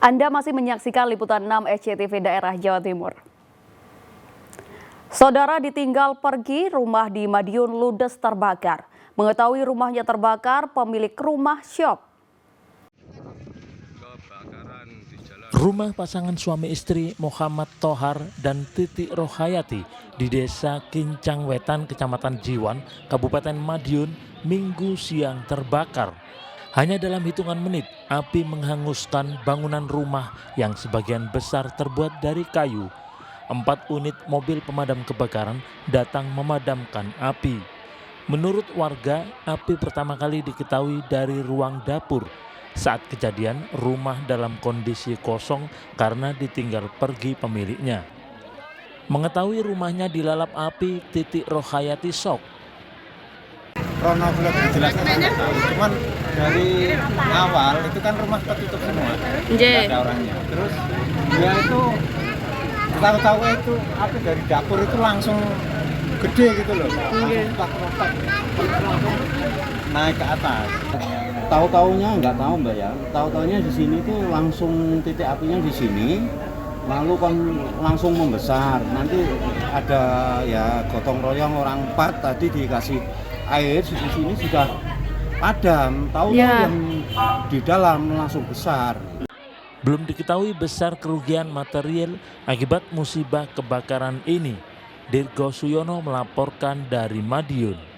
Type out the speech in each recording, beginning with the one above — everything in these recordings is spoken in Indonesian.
Anda masih menyaksikan liputan 6 SCTV Daerah Jawa Timur. Saudara ditinggal pergi, rumah di Madiun ludes terbakar. Mengetahui rumahnya terbakar, pemilik rumah syok. Rumah pasangan suami istri Muhammad Tohar dan Titi Rohayati di Desa Kincang Wetan, Kecamatan Jiwan, Kabupaten Madiun, Minggu siang terbakar. Hanya dalam hitungan menit, api menghanguskan bangunan rumah yang sebagian besar terbuat dari kayu. 4 unit mobil pemadam kebakaran datang memadamkan api. Menurut warga, api pertama kali diketahui dari ruang dapur. Saat kejadian, rumah dalam kondisi kosong karena ditinggal pergi pemiliknya. Mengetahui rumahnya dilalap api, Titi Rohayati shock. Krono belum dijelaskan, cuman dari awal itu kan rumah tertutup semua, tidak ada orangnya. Terus dia itu tahu-tahu itu api dari dapur itu langsung gede gitu loh, langsung naik ke atas. Tahu-taunya nggak tahu mbak ya, tahu-taunya di sini tuh langsung titik apinya di sini, lalu kan langsung membesar. Nanti ada ya gotong royong orang 4 tadi dikasih air, di sini sudah padam, tahu yang di dalam langsung besar. Belum diketahui besar kerugian material akibat musibah kebakaran ini. Dirgo Suyono melaporkan dari Madiun.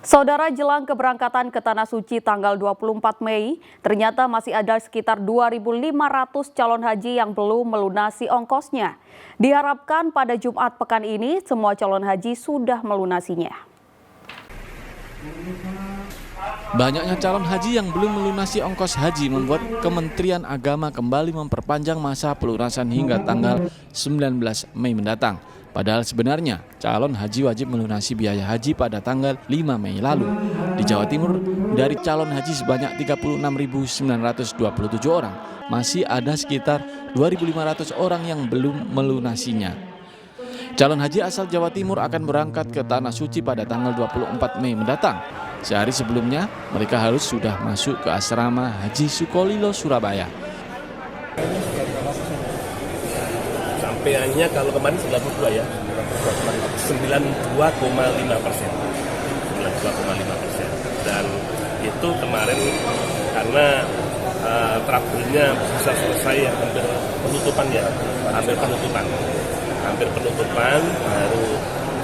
Saudara, jelang keberangkatan ke Tanah Suci tanggal 24 Mei, ternyata masih ada sekitar 2.500 calon haji yang belum melunasi ongkosnya. Diharapkan pada Jumat pekan ini semua calon haji sudah melunasinya. Banyaknya calon haji yang belum melunasi ongkos haji membuat Kementerian Agama kembali memperpanjang masa pelunasan hingga tanggal 19 Mei mendatang. Padahal sebenarnya calon haji wajib melunasi biaya haji pada tanggal 5 Mei lalu. Di Jawa Timur, dari calon haji sebanyak 36.927 orang, masih ada sekitar 2.500 orang yang belum melunasinya. Calon haji asal Jawa Timur akan berangkat ke Tanah Suci pada tanggal 24 Mei mendatang. Sehari sebelumnya, mereka harus sudah masuk ke asrama Haji Sukolilo, Surabaya. Sampaiannya kalau kemarin 92 ya, 92,5%. 92,5%. Dan itu kemarin karena trouble-nya bisa selesai ya, hampir penutupan,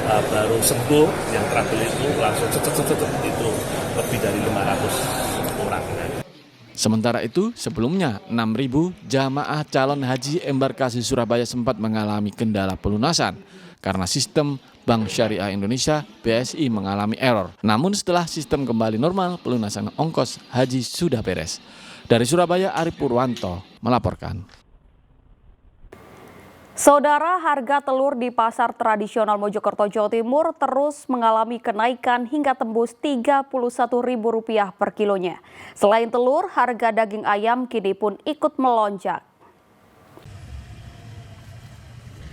baru sembuh yang trouble itu langsung itu lebih dari 500 orang. Sementara itu, sebelumnya 6.000 jamaah calon haji embarkasi Surabaya sempat mengalami kendala pelunasan karena sistem Bank Syariah Indonesia (BSI) mengalami error. Namun setelah sistem kembali normal, pelunasan ongkos haji sudah beres. Dari Surabaya, Arif Purwanto melaporkan. Saudara, harga telur di pasar tradisional Mojokerto, Jawa Timur terus mengalami kenaikan hingga tembus Rp31.000 per kilonya. Selain telur, harga daging ayam kini pun ikut melonjak.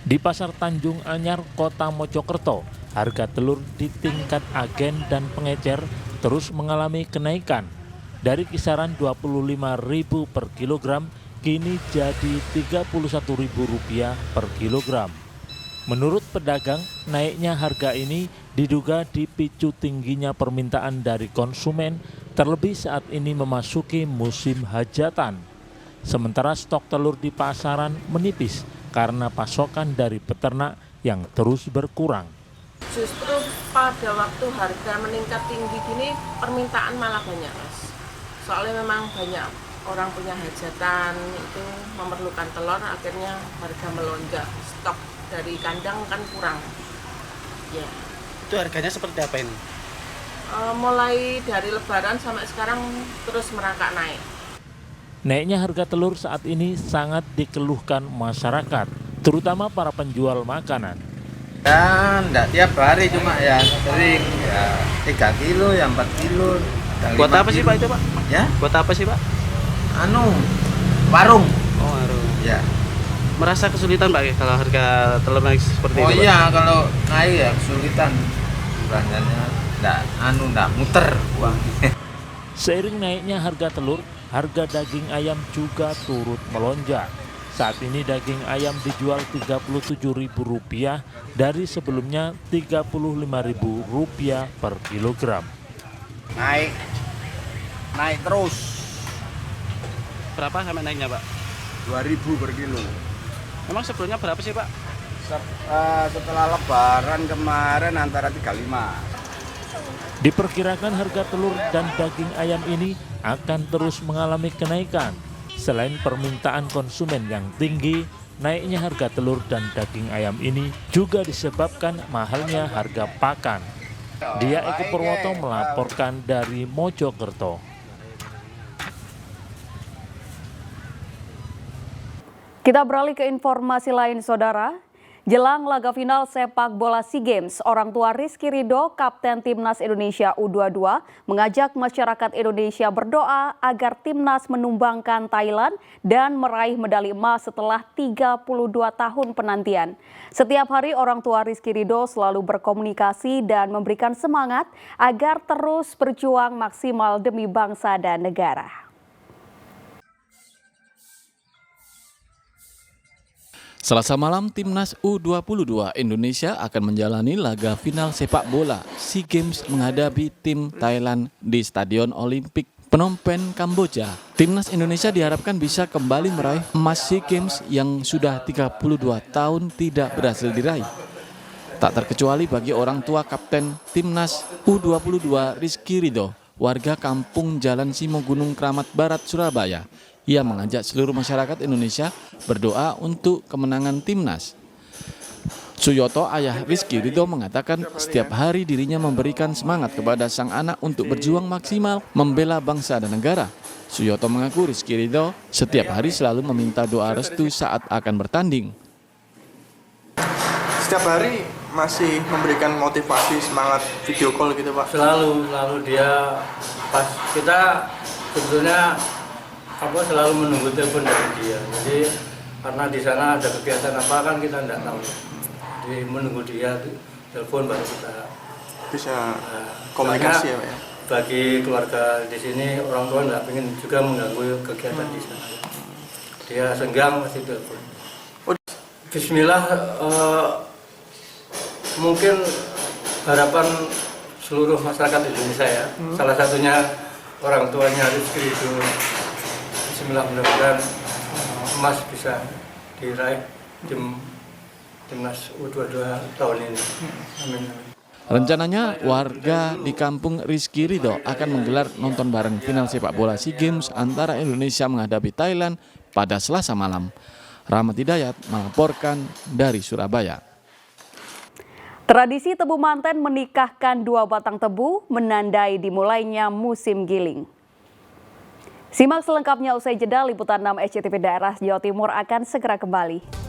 Di Pasar Tanjung Anyar, Kota Mojokerto, harga telur di tingkat agen dan pengecer terus mengalami kenaikan. Dari kisaran Rp25.000 per kilogram, kini jadi Rp31.000 per kilogram. Menurut pedagang, naiknya harga ini diduga dipicu tingginya permintaan dari konsumen, terlebih saat ini memasuki musim hajatan. Sementara stok telur di pasaran menipis karena pasokan dari peternak yang terus berkurang. Justru pada waktu harga meningkat tinggi gini, permintaan malah banyak, Mas. Soalnya memang banyak orang punya hajatan itu memerlukan telur, akhirnya harga melonjak. Stok dari kandang kan kurang. Ya. Itu harganya seperti apa ini? Mulai dari Lebaran sampai sekarang terus merangkak naik. Naiknya harga telur saat ini sangat dikeluhkan masyarakat, terutama para penjual makanan. Ya, enggak tiap hari, cuma ya sering ya 3 kilo, ya 4 kilo. Buat apa sih Pak itu Pak? Ya? Buat apa sih Pak? Warung. Oh, warung. Ya. Merasa kesulitan Pak kalau harga telur naik seperti itu? Oh iya, kalau naik ya kesulitan. Belanjanya enggak muter uang. Seiring naiknya harga telur, harga daging ayam juga turut melonjak. Saat ini daging ayam dijual Rp37.000 dari sebelumnya Rp35.000 per kilogram. Naik terus. Berapa sampai naiknya, Pak? 2.000 per kilo. Memang sebelumnya berapa sih, Pak? Setelah lebaran kemarin antara 35. Diperkirakan harga telur dan daging ayam ini akan terus mengalami kenaikan. Selain permintaan konsumen yang tinggi, naiknya harga telur dan daging ayam ini juga disebabkan mahalnya harga pakan. Dia Eko Purwoto melaporkan dari Mojokerto. Kita beralih ke informasi lain, Saudara. Jelang laga final sepak bola SEA Games, orang tua Rizky Ridho, Kapten Timnas Indonesia U22, mengajak masyarakat Indonesia berdoa agar Timnas menumbangkan Thailand dan meraih medali emas setelah 32 tahun penantian. Setiap hari orang tua Rizky Ridho selalu berkomunikasi dan memberikan semangat agar terus berjuang maksimal demi bangsa dan negara. Selasa malam, Timnas U22 Indonesia akan menjalani laga final sepak bola SEA Games menghadapi tim Thailand di Stadion Olimpik Phnom Penh, Kamboja. Timnas Indonesia diharapkan bisa kembali meraih emas SEA Games yang sudah 32 tahun tidak berhasil diraih. Tak terkecuali bagi orang tua Kapten Timnas U22 Rizky Ridho, warga kampung Jalan Simo Gunung Kramat Barat, Surabaya. Ia mengajak seluruh masyarakat Indonesia berdoa untuk kemenangan Timnas. Suyoto, ayah Rizky Ridho, mengatakan setiap hari dirinya memberikan semangat kepada sang anak untuk berjuang maksimal membela bangsa dan negara. Suyoto mengaku Rizky Ridho setiap hari selalu meminta doa restu saat akan bertanding. Setiap hari masih memberikan motivasi, semangat video call gitu, Pak? Selalu dia pas kita sebetulnya selalu menunggu telepon dari dia. Jadi karena di sana ada kegiatan apa kan kita tidak tahu. Jadi menunggu dia telepon baru kita bisa komunikasi ya, Pak ya. Bagi keluarga di sini orang tua tidak ingin juga mengganggu kegiatan di sana. Dia senggang masih telepon. Bismillah, mungkin harapan seluruh masyarakat Indonesia ya. Salah satunya orang tuanya Rizky itu. Bismillah, mudah-mudahan emas bisa diraih Timnas U22 tahun ini. Amin. Rencananya warga di kampung Rizky Ridho akan menggelar nonton bareng final sepak bola SEA Games antara Indonesia menghadapi Thailand pada Selasa malam. Rahmat Hidayat melaporkan dari Surabaya. Tradisi tebu manten menikahkan 2 batang tebu menandai dimulainya musim giling. Simak selengkapnya usai jeda. Liputan 6 SCTV Daerah Jawa Timur akan segera kembali.